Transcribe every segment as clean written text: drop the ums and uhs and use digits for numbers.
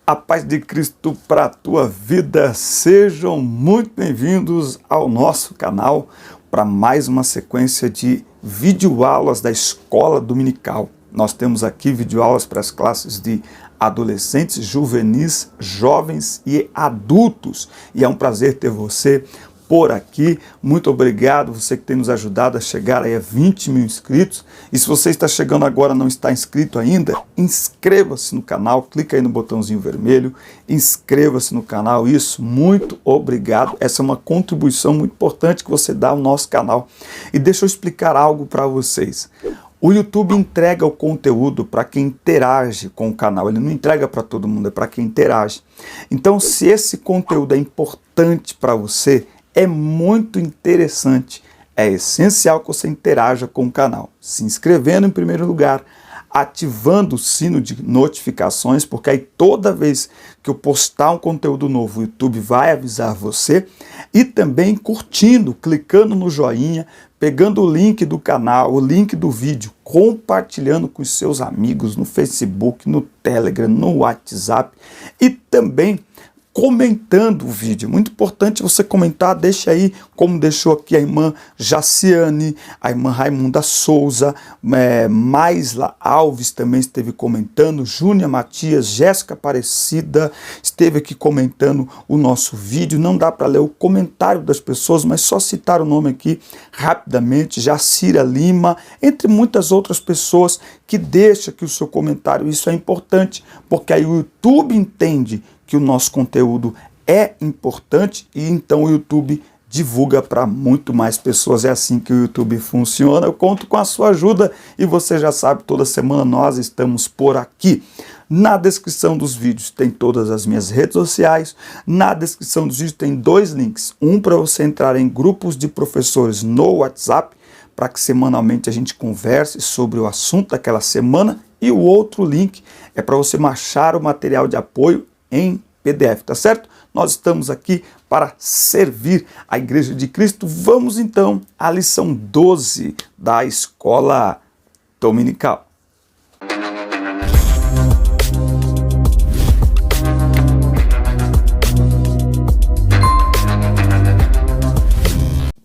A paz de Cristo para a tua vida, sejam muito bem-vindos ao nosso canal para mais uma sequência de videoaulas da Escola Dominical. Nós temos aqui videoaulas para as classes de adolescentes, juvenis, jovens e adultos. E é um prazer ter você por aqui. Muito obrigado, você que tem nos ajudado a chegar aí a 20 mil inscritos. E se você está chegando agora e não está inscrito ainda, inscreva-se no canal, clica aí no botãozinho vermelho, inscreva-se no canal. Isso, muito obrigado. Essa é uma contribuição muito importante que você dá ao nosso canal. E deixa eu explicar algo para vocês. O YouTube entrega o conteúdo para quem interage com o canal, ele não entrega para todo mundo, é para quem interage. Então, se esse conteúdo é importante para você, é muito interessante, é essencial que você interaja com o canal, se inscrevendo em primeiro lugar, ativando o sino de notificações, porque aí toda vez que eu postar um conteúdo novo, o YouTube vai avisar você, e também curtindo, clicando no joinha, pegando o link do canal, o link do vídeo, compartilhando com os seus amigos no Facebook, no Telegram, no WhatsApp e também comentando o vídeo. Muito importante você comentar, deixa aí, como deixou aqui a irmã Jaciane, a irmã Raimunda Souza, Maisla Alves também esteve comentando, Júnia Matias, Jéssica Aparecida esteve aqui comentando o nosso vídeo. Não dá para ler o comentário das pessoas, mas só citar o nome aqui rapidamente, Jacira Lima, entre muitas outras pessoas que deixam aqui o seu comentário. Isso é importante, porque aí o YouTube entende que o nosso conteúdo é importante e então o YouTube divulga para muito mais pessoas. É assim que o YouTube funciona. Eu conto com a sua ajuda e você já sabe, toda semana nós estamos por aqui. Na descrição dos vídeos tem todas as minhas redes sociais. Na descrição dos vídeos tem dois links. Um para você entrar em grupos de professores no WhatsApp, para que semanalmente a gente converse sobre o assunto daquela semana. E o outro link é para você baixar o material de apoio em PDF, tá certo? Nós estamos aqui para servir a Igreja de Cristo. Vamos então à lição 12 da Escola Dominical.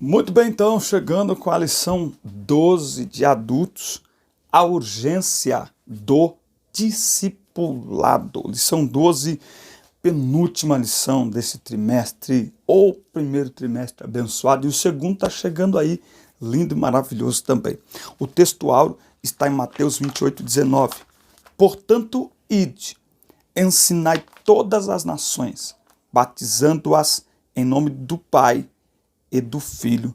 Muito bem, então, chegando com a lição 12 de adultos, a urgência do discipulado. Lição 12, penúltima lição desse trimestre, ou primeiro trimestre abençoado, e o segundo está chegando aí, lindo e maravilhoso também. O texto áureo está em Mateus 28, 19. Portanto, ide, ensinai todas as nações, batizando-as em nome do Pai, e do Filho,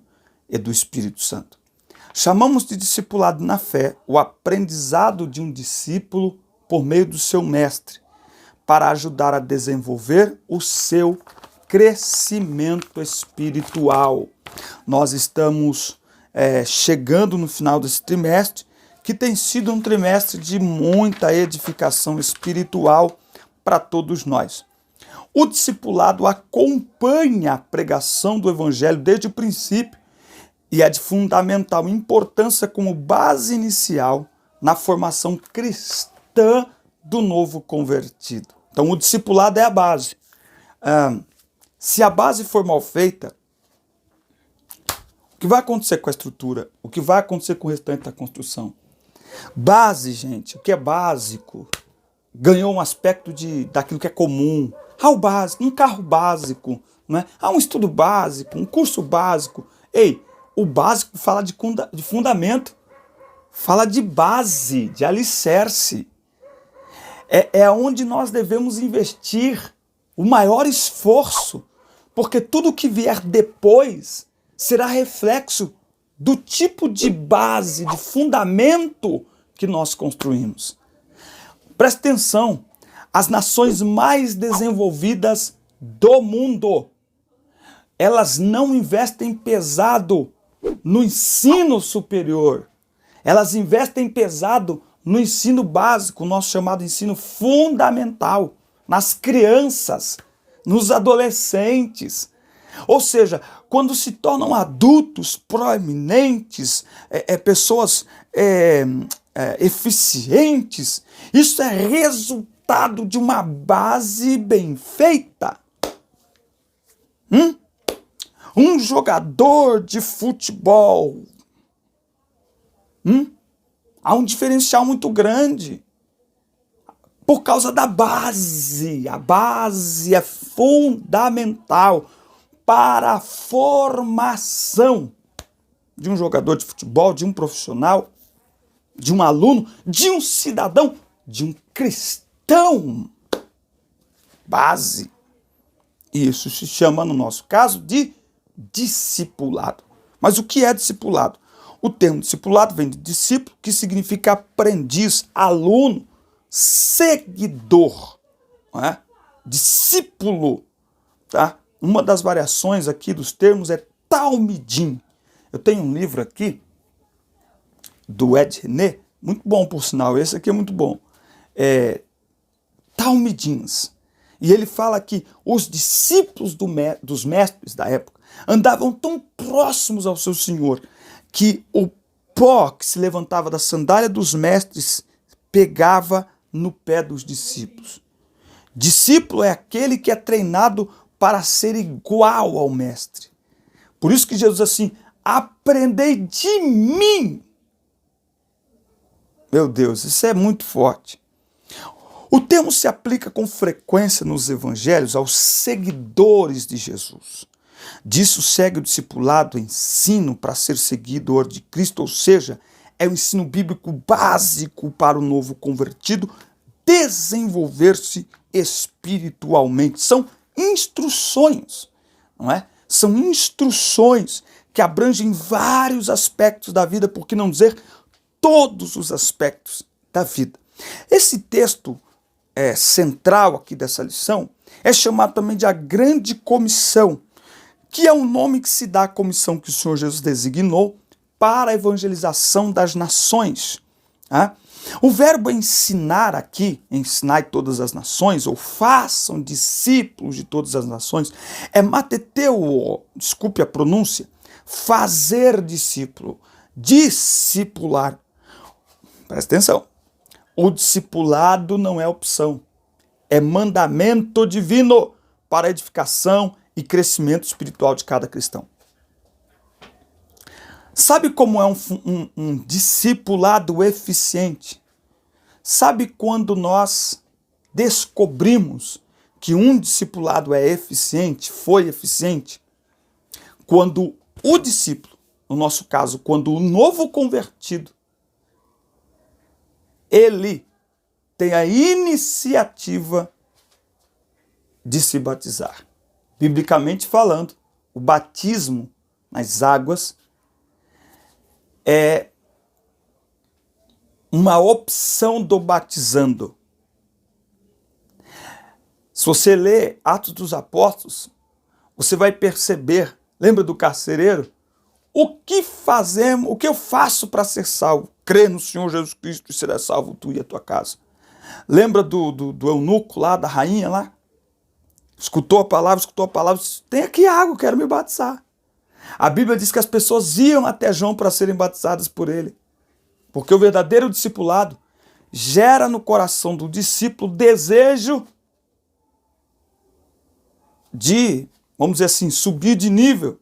e do Espírito Santo. Chamamos de discipulado na fé o aprendizado de um discípulo por meio do seu mestre, para ajudar a desenvolver o seu crescimento espiritual. Nós estamos chegando no final desse trimestre, que tem sido um trimestre de muita edificação espiritual para todos nós. O discipulado acompanha a pregação do Evangelho desde o princípio e é de fundamental importância como base inicial na formação cristã do novo convertido. Então, o discipulado é a base. Se a base for mal feita, o que vai acontecer com a estrutura? O que vai acontecer com o restante da construção? Base, gente, o que é básico, ganhou um aspecto daquilo que é comum. O básico, um carro básico, né? Um estudo básico, um curso básico. Ei, o básico fala de fundamento, fala de base, de alicerce. É onde nós devemos investir o maior esforço, porque tudo que vier depois será reflexo do tipo de base, de fundamento que nós construímos. Preste atenção, as nações mais desenvolvidas do mundo, elas não investem pesado no ensino superior, elas investem pesado no ensino básico, nosso chamado ensino fundamental, nas crianças, nos adolescentes. Ou seja, quando se tornam adultos proeminentes, pessoas eficientes, isso é resultado resultado de uma base bem feita. Um jogador de futebol. Há um diferencial muito grande por causa da base. A base é fundamental para a formação de um jogador de futebol, de um profissional, de um aluno, de um cidadão, de um cristão. Base. Isso se chama, no nosso caso, de discipulado. Mas o que é discipulado? O termo discipulado vem de discípulo, que significa aprendiz, aluno, seguidor. Não é? Discípulo. Tá? Uma das variações aqui dos termos é talmidim. Eu tenho um livro aqui, do Ed René, muito bom por sinal, esse aqui é muito bom. Talmidins. E ele fala que os discípulos dos mestres da época andavam tão próximos ao seu Senhor que o pó que se levantava da sandália dos mestres pegava no pé dos discípulos. Discípulo é aquele que é treinado para ser igual ao mestre. Por isso que Jesus diz assim, aprendei de mim. Meu Deus, isso é muito forte. O termo se aplica com frequência nos evangelhos aos seguidores de Jesus. Disso segue o discipulado, ensino para ser seguidor de Cristo, ou seja, é o ensino bíblico básico para o novo convertido desenvolver-se espiritualmente. São instruções, não é? São instruções que abrangem vários aspectos da vida, por que não dizer todos os aspectos da vida. Esse texto central aqui dessa lição é chamado também de a Grande Comissão, que é o nome que se dá à comissão que o Senhor Jesus designou para a evangelização das nações. O verbo ensinar aqui, ensinai todas as nações, ou façam discípulos de todas as nações, é mateteu, desculpe a pronúncia, fazer discípulo, discipular. Presta atenção, o discipulado não é opção, é mandamento divino para a edificação e crescimento espiritual de cada cristão. Sabe como é um discipulado eficiente? Sabe quando nós descobrimos que um discipulado é eficiente, foi eficiente? Quando o discípulo, no nosso caso, quando o novo convertido, ele tem a iniciativa de se batizar. Biblicamente falando, o batismo nas águas é uma opção do batizando. Se você ler Atos dos Apóstolos, você vai perceber, lembra do carcereiro? O que fazemos, o que eu faço para ser salvo? Crê no Senhor Jesus Cristo e será salvo tu e a tua casa. Lembra do eunuco lá, da rainha lá? Escutou a palavra, tem aqui água, eu quero me batizar. A Bíblia diz que as pessoas iam até João para serem batizadas por ele. Porque o verdadeiro discipulado gera no coração do discípulo desejo de, vamos dizer assim, subir de nível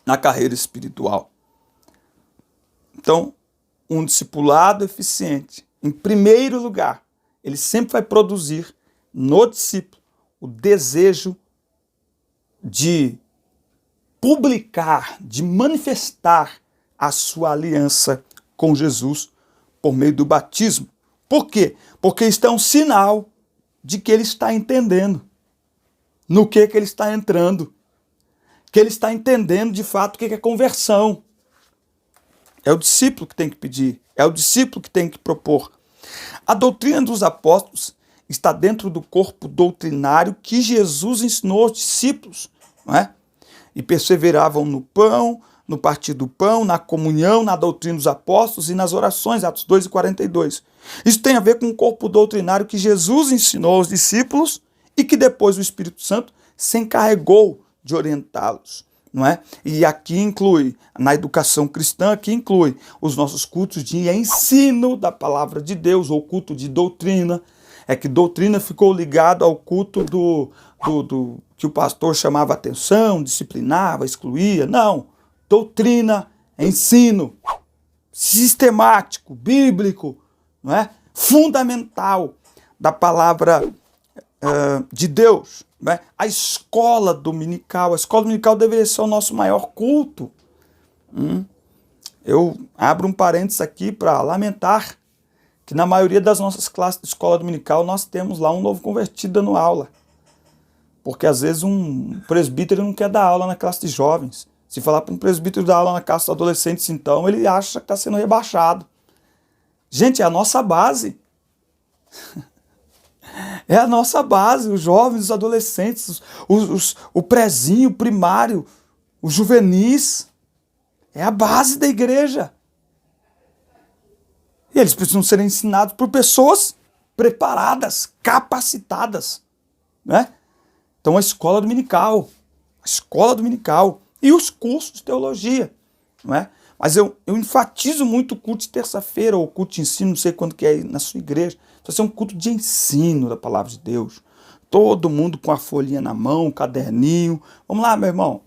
na carreira espiritual. Então, um discipulado eficiente, em primeiro lugar, ele sempre vai produzir no discípulo o desejo de publicar, de manifestar a sua aliança com Jesus por meio do batismo. Por quê? Porque isso é um sinal de que ele está entendendo no que ele está entrando, que ele está entendendo de fato o que é conversão. É o discípulo que tem que pedir, é o discípulo que tem que propor. A doutrina dos apóstolos está dentro do corpo doutrinário que Jesus ensinou aos discípulos, não é? E perseveravam no pão, no partir do pão, na comunhão, na doutrina dos apóstolos e nas orações, Atos 2:42. Isso tem a ver com o corpo doutrinário que Jesus ensinou aos discípulos e que depois o Espírito Santo se encarregou de orientá-los, não é? E aqui inclui, na educação cristã, aqui inclui os nossos cultos de ensino da palavra de Deus, ou culto de doutrina, É que doutrina ficou ligado ao culto do que o pastor chamava atenção, disciplinava, excluía. Não. Doutrina é ensino sistemático, bíblico, não é? Fundamental da palavra de Deus. Não é? A escola dominical deveria ser o nosso maior culto. Eu abro um parênteses aqui para lamentar que na maioria das nossas classes de escola dominical nós temos lá um novo convertido dando aula. Porque às vezes um presbítero não quer dar aula na classe de jovens. Se falar para um presbítero dar aula na classe de adolescentes, então, ele acha que está sendo rebaixado. Gente, é a nossa base. É a nossa base, os jovens, os adolescentes, o prezinho, o primário, os juvenis. É a base da igreja. E eles precisam ser ensinados por pessoas preparadas, capacitadas. Né? Então a escola dominical e os cursos de teologia. Não é? Mas eu enfatizo muito o culto de terça-feira, ou culto de ensino, não sei quando que é na sua igreja. Precisa ser um culto de ensino da palavra de Deus. Todo mundo com a folhinha na mão, um caderninho. Vamos lá, meu irmão.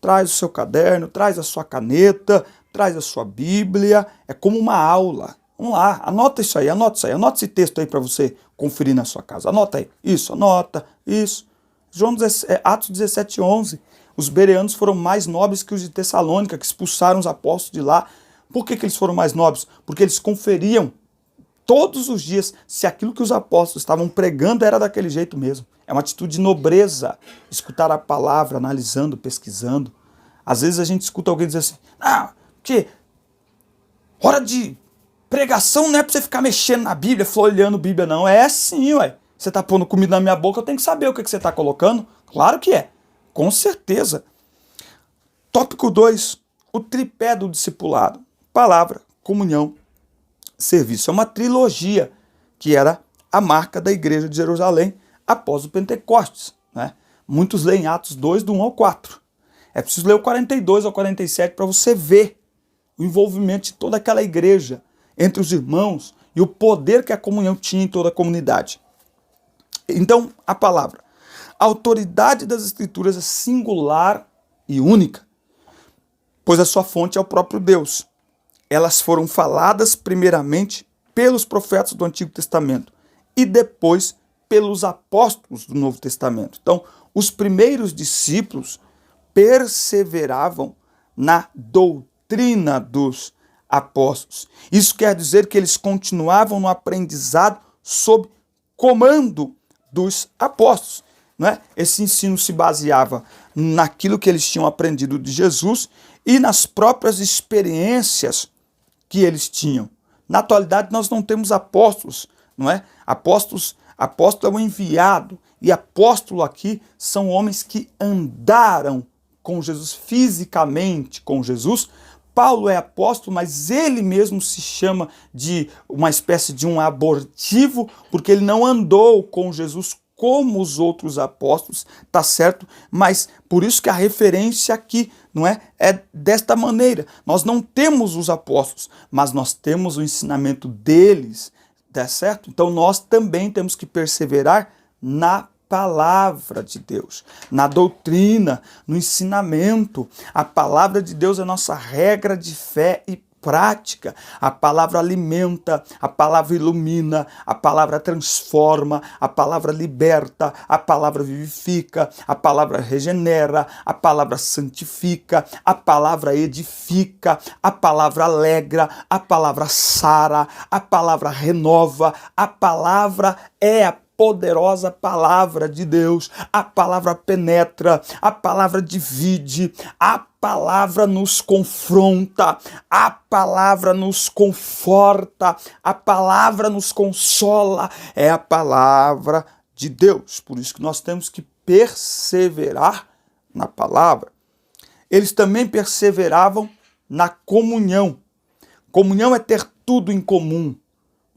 Traz o seu caderno, traz a sua caneta, traz a sua Bíblia. É como uma aula. Vamos lá, anota isso aí, anota esse texto aí para você conferir na sua casa. Anota aí. Isso, anota, isso. Atos 17:11. Os bereanos foram mais nobres que os de Tessalônica, que expulsaram os apóstolos de lá. Por que eles foram mais nobres? Porque eles conferiam todos os dias se aquilo que os apóstolos estavam pregando era daquele jeito mesmo. É uma atitude de nobreza, escutar a palavra, analisando, pesquisando. Às vezes a gente escuta alguém dizer assim, porque hora de pregação não é para você ficar mexendo na Bíblia, folheando a Bíblia, não. É sim, ué. Você está pondo comida na minha boca, eu tenho que saber o que você está colocando. Claro que é, com certeza. Tópico 2, o tripé do discipulado. Palavra, comunhão, serviço. É uma trilogia que era a marca da igreja de Jerusalém após o Pentecostes. Né? Muitos leem Atos 2, do 1 ao 4. É preciso ler o 42 ao 47 para você ver o envolvimento de toda aquela igreja entre os irmãos e o poder que a comunhão tinha em toda a comunidade. Então, a palavra. A autoridade das Escrituras é singular e única, pois a sua fonte é o próprio Deus. Elas foram faladas primeiramente pelos profetas do Antigo Testamento e depois pelos apóstolos do Novo Testamento. Então, os primeiros discípulos perseveravam na doutrina dos apóstolos. Isso quer dizer que eles continuavam no aprendizado sob comando dos apóstolos. Não é? Esse ensino se baseava naquilo que eles tinham aprendido de Jesus e nas próprias experiências que eles tinham. Na atualidade nós não temos apóstolos, não é? Apóstolo é um enviado, e apóstolo aqui são homens que andaram com Jesus, fisicamente com Jesus. Paulo é apóstolo, mas ele mesmo se chama de uma espécie de um abortivo, porque ele não andou com Jesus como os outros apóstolos, tá certo? Mas por isso que a referência aqui, não é desta maneira. Nós não temos os apóstolos, mas nós temos o ensinamento deles, tá certo? Então nós também temos que perseverar na palavra de Deus, na doutrina, no ensinamento. A palavra de Deus é nossa regra de fé e prática. A palavra alimenta, a palavra ilumina, a palavra transforma, a palavra liberta, a palavra vivifica, a palavra regenera, a palavra santifica, a palavra edifica, a palavra alegra, a palavra sara, a palavra renova. A palavra é a poderosa palavra de Deus. A palavra penetra, a palavra divide, a palavra nos confronta, a palavra nos conforta, a palavra nos consola. É a palavra de Deus. Por isso que nós temos que perseverar na palavra. Eles também perseveravam na comunhão. Comunhão é ter tudo em comum,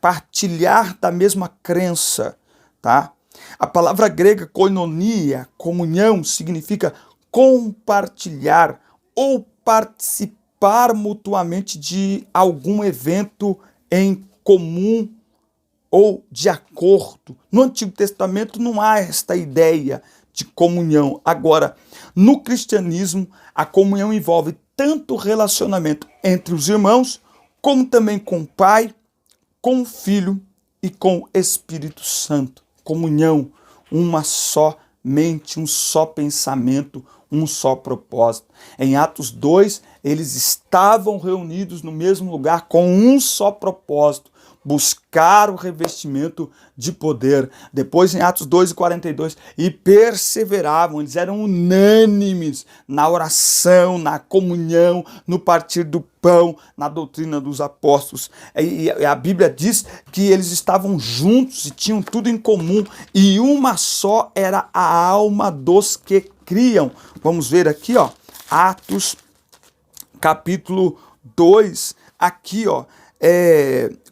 partilhar da mesma crença. Tá? A palavra grega koinonia, comunhão, significa compartilhar ou participar mutuamente de algum evento em comum ou de acordo. No Antigo Testamento não há esta ideia de comunhão. Agora, no cristianismo, a comunhão envolve tanto o relacionamento entre os irmãos, como também com o Pai, com o Filho e com o Espírito Santo. Comunhão, uma só mente, um só pensamento, um só propósito. Em Atos 2, eles estavam reunidos no mesmo lugar com um só propósito: buscar o revestimento de poder. Depois, em Atos 2:42, e perseveravam, eles eram unânimes na oração, na comunhão, no partir do pão, na doutrina dos apóstolos. E a Bíblia diz que eles estavam juntos e tinham tudo em comum, e uma só era a alma dos que criam. Vamos ver aqui, ó, Atos capítulo 2, aqui, ó,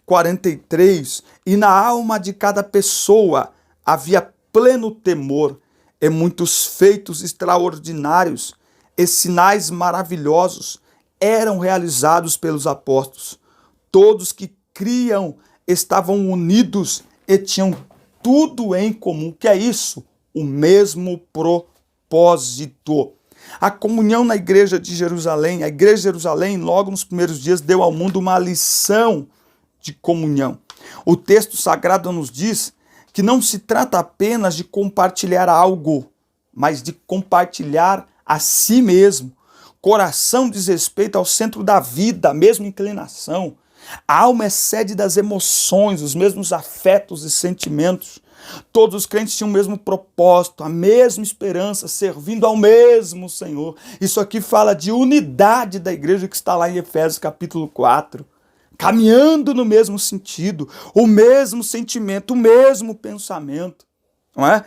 43, e na alma de cada pessoa havia pleno temor, e muitos feitos extraordinários e sinais maravilhosos eram realizados pelos apóstolos. Todos que criam estavam unidos e tinham tudo em comum. O que é isso? O mesmo propósito. A comunhão na igreja de Jerusalém, a igreja de Jerusalém, logo nos primeiros dias, deu ao mundo uma lição de comunhão. O texto sagrado nos diz que não se trata apenas de compartilhar algo, mas de compartilhar a si mesmo. Coração diz respeito ao centro da vida, a mesma inclinação. A alma é sede das emoções, os mesmos afetos e sentimentos. Todos os crentes tinham o mesmo propósito, a mesma esperança, servindo ao mesmo Senhor. Isso aqui fala de unidade da igreja que está lá em Efésios capítulo 4. Caminhando no mesmo sentido, o mesmo sentimento, o mesmo pensamento. Não é?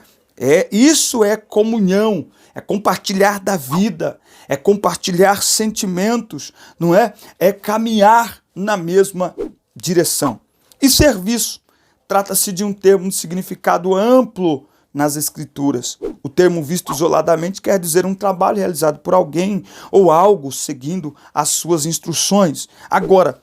Isso é comunhão, é compartilhar da vida, é compartilhar sentimentos, não é? É caminhar na mesma direção. E serviço, trata-se de um termo de significado amplo nas Escrituras. O termo visto isoladamente quer dizer um trabalho realizado por alguém ou algo seguindo as suas instruções. Agora,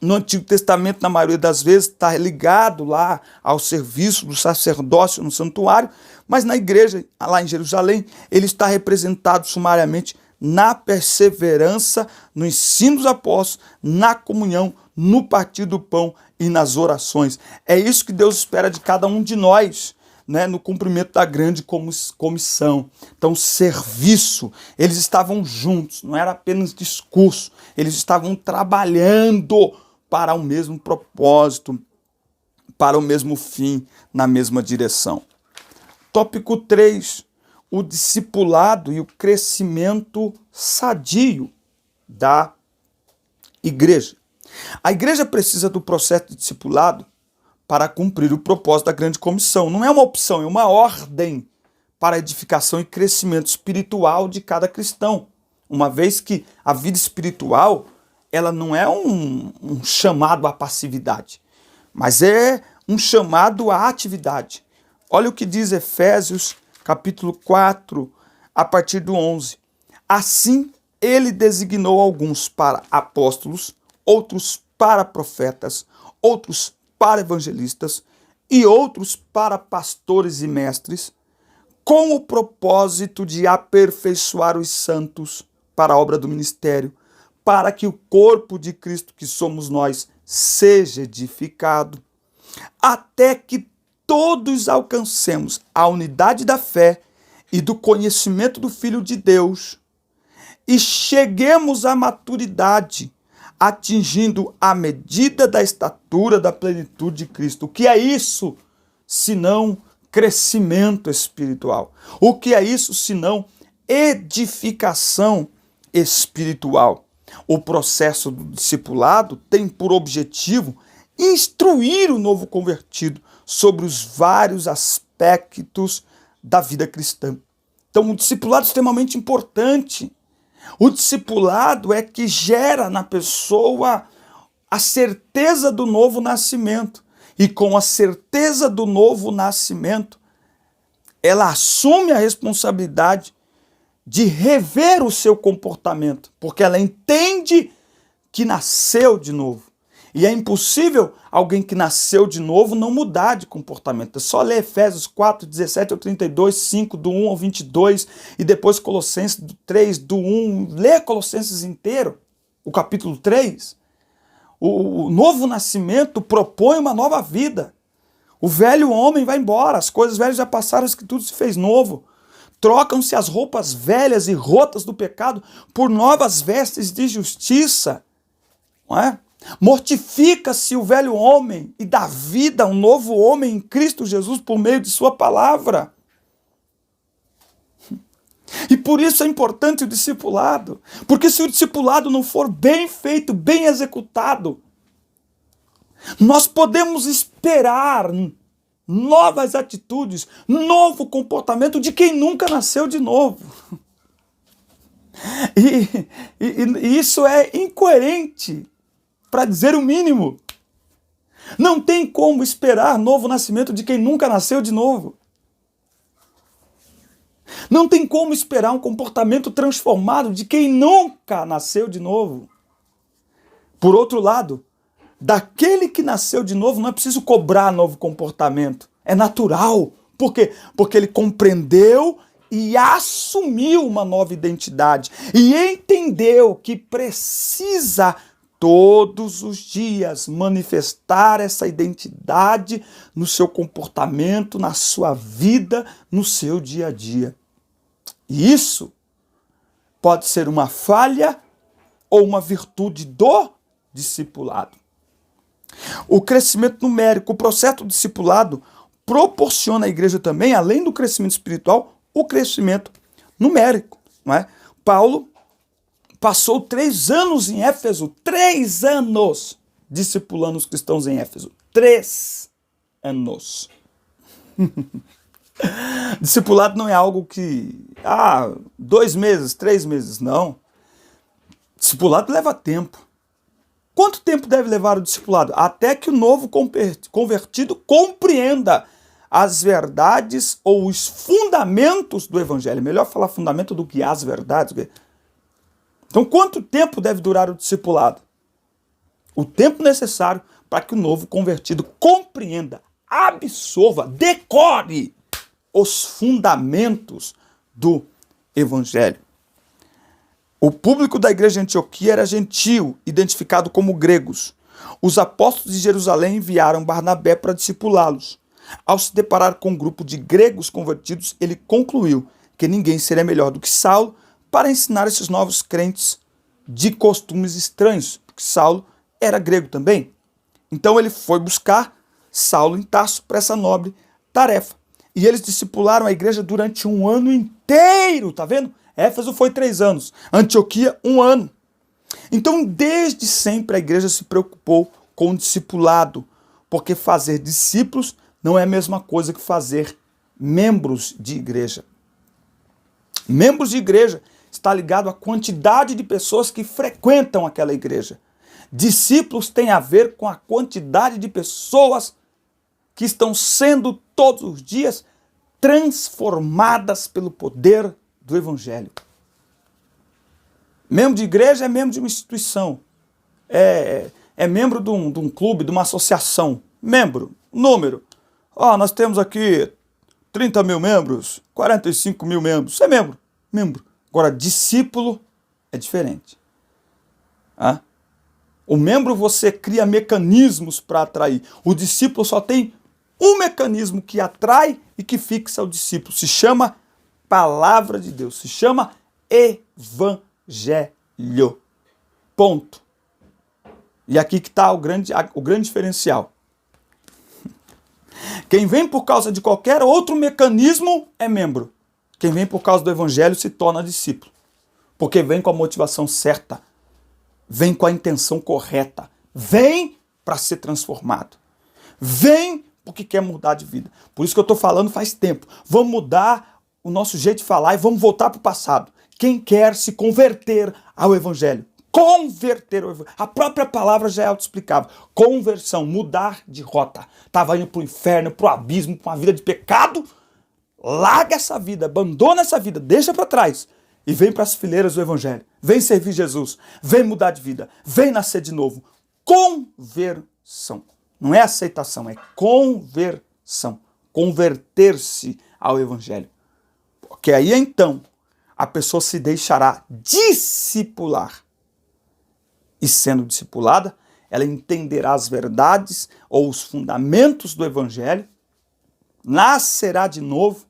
no Antigo Testamento, na maioria das vezes, está ligado lá ao serviço do sacerdócio no santuário, mas na igreja, lá em Jerusalém, ele está representado sumariamente na perseverança, no ensino dos apóstolos, na comunhão, no partir do pão e nas orações. É isso que Deus espera de cada um de nós, né, no cumprimento da grande comissão. Então, serviço, eles estavam juntos, não era apenas discurso, eles estavam trabalhando para o mesmo propósito, para o mesmo fim, na mesma direção. Tópico 3, o discipulado e o crescimento sadio da igreja. A igreja precisa do processo de discipulado para cumprir o propósito da grande comissão. Não é uma opção, é uma ordem para a edificação e crescimento espiritual de cada cristão. Uma vez que a vida espiritual, ela não é um chamado à passividade, mas é um chamado à atividade. Olha o que diz Efésios capítulo 4, a partir do 11. Assim, ele designou alguns para apóstolos, outros para profetas, outros para evangelistas e outros para pastores e mestres, com o propósito de aperfeiçoar os santos para a obra do ministério, para que o corpo de Cristo, que somos nós, seja edificado, até que todos alcancemos a unidade da fé e do conhecimento do Filho de Deus e cheguemos à maturidade, atingindo a medida da estatura da plenitude de Cristo. O que é isso, senão crescimento espiritual? O que é isso, senão edificação espiritual? O processo do discipulado tem por objetivo instruir o novo convertido sobre os vários aspectos da vida cristã. Então, o discipulado é extremamente importante. O discipulado é que gera na pessoa a certeza do novo nascimento. E com a certeza do novo nascimento, ela assume a responsabilidade de rever o seu comportamento, porque ela entende que nasceu de novo. E é impossível alguém que nasceu de novo não mudar de comportamento. É só ler Efésios 4, 17 ao 32, 5, do 1 ao 22, e depois Colossenses 3, do 1. Lê Colossenses inteiro, o capítulo 3. O novo nascimento propõe uma nova vida. O velho homem vai embora, as coisas velhas já passaram, que tudo se fez novo. Trocam-se as roupas velhas e rotas do pecado por novas vestes de justiça. Não é? Mortifica-se o velho homem e dá vida a um novo homem em Cristo Jesus por meio de sua palavra. E por isso é importante o discipulado, porque se o discipulado não for bem feito, bem executado, nós podemos esperar novas atitudes, novo comportamento de quem nunca nasceu de novo. E isso é incoerente, para dizer o mínimo. Não tem como esperar novo nascimento de quem nunca nasceu de novo. Não tem como esperar um comportamento transformado de quem nunca nasceu de novo. Por outro lado, daquele que nasceu de novo não é preciso cobrar novo comportamento. É natural. Por quê? Porque ele compreendeu e assumiu uma nova identidade. E entendeu que precisa todos os dias manifestar essa identidade no seu comportamento, na sua vida, no seu dia a dia. E isso pode ser uma falha ou uma virtude do discipulado. O crescimento numérico, o processo do discipulado proporciona à igreja também, além do crescimento espiritual, o crescimento numérico. Não é? Paulo passou 3 anos em Éfeso, 3 anos discipulando os cristãos em Éfeso. 3 anos. Discipulado não é algo que, 2 meses, 3 meses, não. Discipulado leva tempo. Quanto tempo deve levar o discipulado? Até que o novo convertido compreenda as verdades ou os fundamentos do evangelho. É melhor falar fundamento do que as verdades. Então, quanto tempo deve durar o discipulado? O tempo necessário para que o novo convertido compreenda, absorva, decore os fundamentos do evangelho. O público da igreja de Antioquia era gentil, identificado como gregos. Os apóstolos de Jerusalém enviaram Barnabé para discipulá-los. Ao se deparar com um grupo de gregos convertidos, ele concluiu que ninguém seria melhor do que Saulo para ensinar esses novos crentes de costumes estranhos, porque Saulo era grego também. Então ele foi buscar Saulo em Tarso para essa nobre tarefa. E eles discipularam a igreja durante 1 ano inteiro, tá vendo? Éfeso foi 3 anos, Antioquia 1 ano. Então, desde sempre a igreja se preocupou com o discipulado, porque fazer discípulos não é a mesma coisa que fazer membros de igreja. Membros de igreja está ligado à quantidade de pessoas que frequentam aquela igreja. Discípulos tem a ver com a quantidade de pessoas que estão sendo todos os dias transformadas pelo poder do evangelho. Membro de igreja é membro de uma instituição. É membro de um clube, de uma associação. Membro, número. Nós temos aqui 30 mil membros, 45 mil membros. Você é membro? Membro. Agora, discípulo é diferente. O membro você cria mecanismos para atrair. O discípulo só tem um mecanismo que atrai e que fixa o discípulo. Se chama palavra de Deus. Se chama evangelho. Ponto. E aqui que está o grande diferencial. Quem vem por causa de qualquer outro mecanismo é membro. Quem vem por causa do evangelho se torna discípulo. Porque vem com a motivação certa. Vem com a intenção correta. Vem para ser transformado. Vem porque quer mudar de vida. Por isso que eu estou falando faz tempo. Vamos mudar o nosso jeito de falar e vamos voltar para o passado. Quem quer se converter ao evangelho. Converter ao evangelho. A própria palavra já é autoexplicável. Conversão, mudar de rota. Estava indo para o inferno, para o abismo, para uma vida de pecado. Larga essa vida, abandona essa vida, deixa para trás. E vem para as fileiras do evangelho. Vem servir Jesus. Vem mudar de vida. Vem nascer de novo. conversão. Não é aceitação, é conversão. Converter-se ao evangelho. Porque aí então a pessoa se deixará discipular. E sendo discipulada, ela entenderá as verdades ou os fundamentos do evangelho, nascerá de novo,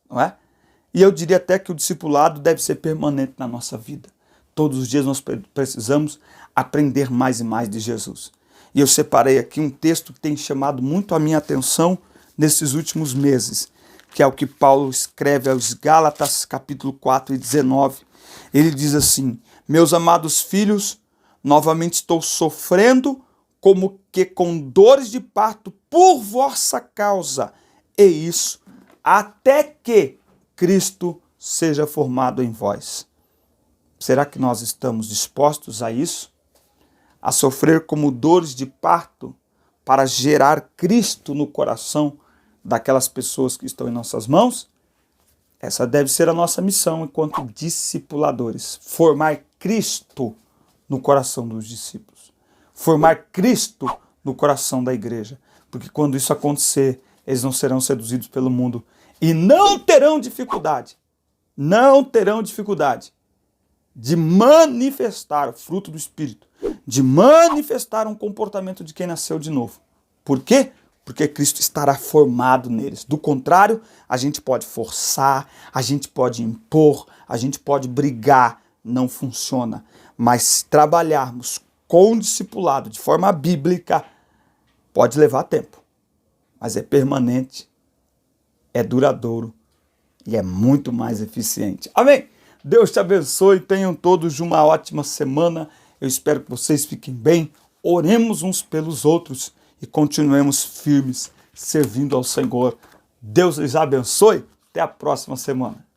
não é? E eu diria até que o discipulado deve ser permanente na nossa vida. Todos os dias nós precisamos aprender mais e mais de Jesus. E eu separei aqui um texto que tem chamado muito a minha atenção nesses últimos meses, que é o que Paulo escreve aos Gálatas, capítulo 4 e 19. Ele diz assim: meus amados filhos, novamente estou sofrendo como que com dores de parto por vossa causa, e isso até que Cristo seja formado em vós. Será que nós estamos dispostos a isso? A sofrer como dores de parto para gerar Cristo no coração daquelas pessoas que estão em nossas mãos? Essa deve ser a nossa missão enquanto discipuladores. Formar Cristo no coração dos discípulos. Formar Cristo no coração da igreja. Porque quando isso acontecer, eles não serão seduzidos pelo mundo e não terão dificuldade de manifestar o fruto do Espírito, de manifestar um comportamento de quem nasceu de novo. Por quê? Porque Cristo estará formado neles. Do contrário, a gente pode forçar, a gente pode impor, a gente pode brigar, não funciona. Mas se trabalharmos com o discipulado de forma bíblica, pode levar tempo, mas é permanente, é duradouro e é muito mais eficiente. Amém? Deus te abençoe, tenham todos uma ótima semana. Eu espero que vocês fiquem bem, oremos uns pelos outros e continuemos firmes, servindo ao Senhor. Deus lhes abençoe, até a próxima semana.